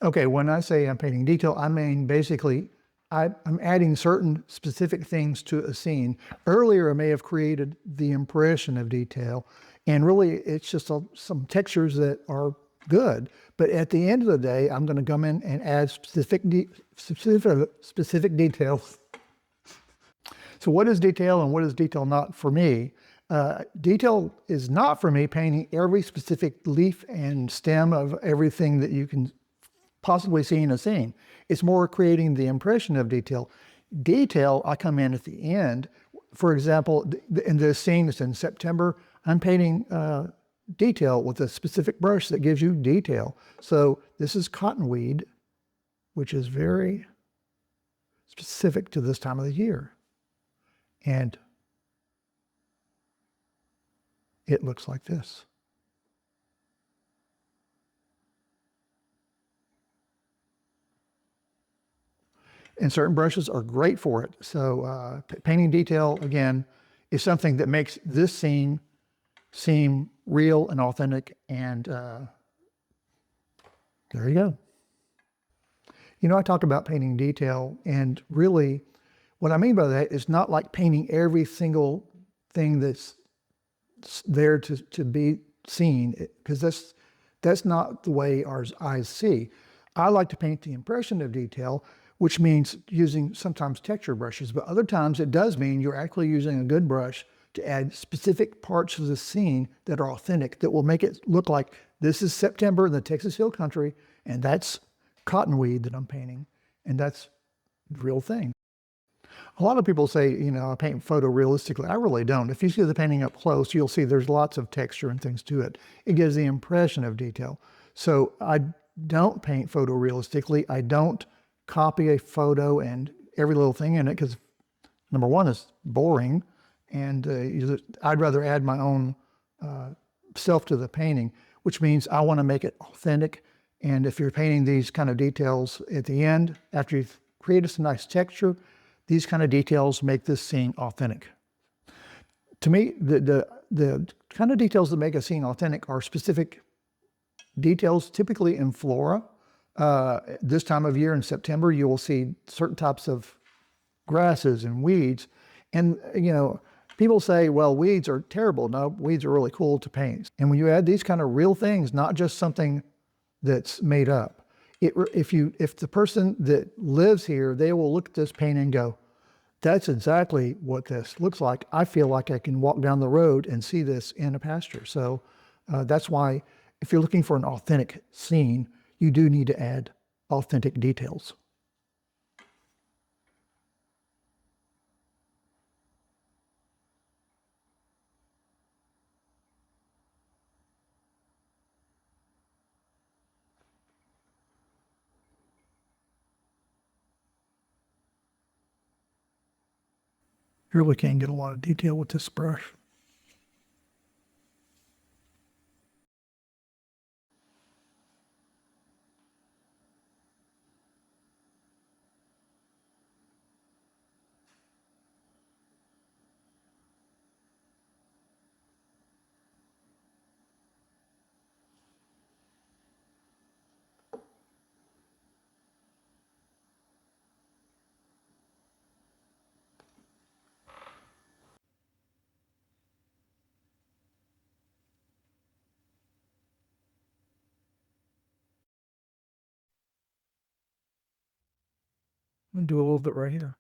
Okay, when I say I'm painting detail, I mean basically I'm adding certain specific things to a scene. Earlier, I may have created the impression of detail, and really it's just some textures that are good. But at the end of the day, I'm going to come in and add specific details. So what is detail and what is detail not for me? Detail is not for me painting every specific leaf and stem of everything that you can possibly see in a scene. It's more creating the impression of detail. Detail, I come in at the end. For example, in this scene that's in September, I'm painting detail with a specific brush that gives you detail. So this is cottonweed, which is very specific to this time of the year. And it looks like this. And certain brushes are great for it. So painting detail, again, is something that makes this scene seem real and authentic. And there you go. You know, I talked about painting detail, and really what I mean by that is not like painting every single thing that's there to be seen, because that's not the way our eyes see. I like to paint the impression of detail, which means using sometimes texture brushes, but other times it does mean you're actually using a good brush to add specific parts of the scene that are authentic, that will make it look like this is September in the Texas Hill Country, and that's cottonweed that I'm painting, and that's the real thing. A lot of people say, you know, I paint photorealistically. I really don't. If you see the painting up close, you'll see there's lots of texture and things to it. It gives the impression of detail. So I don't paint photorealistically. I don't copy a photo and every little thing in it, because number one, it's boring, and I'd rather add my own self to the painting, which means I want to make it authentic. And if you're painting these kind of details at the end, after you've created some nice texture, these kind of details make this scene authentic. To me, the kind of details that make a scene authentic are specific details, typically in flora. This time of year in September, you will see certain types of grasses and weeds. And, you know, people say, well, weeds are terrible. No, weeds are really cool to paint. And when you add these kind of real things, not just something that's made up, if the person that lives here, they will look at this painting and go, that's exactly what this looks like. I feel like I can walk down the road and see this in a pasture. So that's why if you're looking for an authentic scene, you do need to add authentic details. You really can get a lot of detail with this brush. I'm gonna do a little bit right here.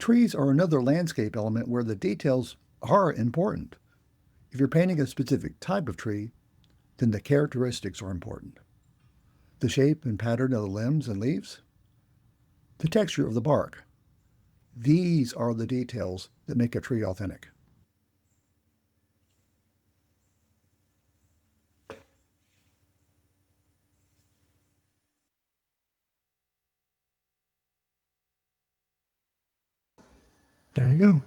Trees are another landscape element where the details are important. If you're painting a specific type of tree, then the characteristics are important. The shape and pattern of the limbs and leaves, the texture of the bark. These are the details that make a tree authentic. There you go.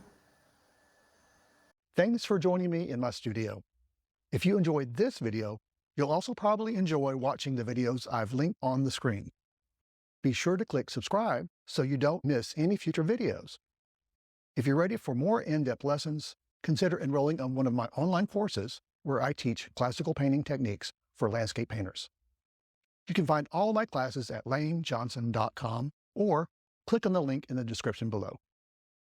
Thanks for joining me in my studio. If you enjoyed this video, you'll also probably enjoy watching the videos I've linked on the screen. Be sure to click subscribe so you don't miss any future videos. If you're ready for more in-depth lessons, consider enrolling in one of my online courses where I teach classical painting techniques for landscape painters. You can find all my classes at laynejohnson.com or click on the link in the description below.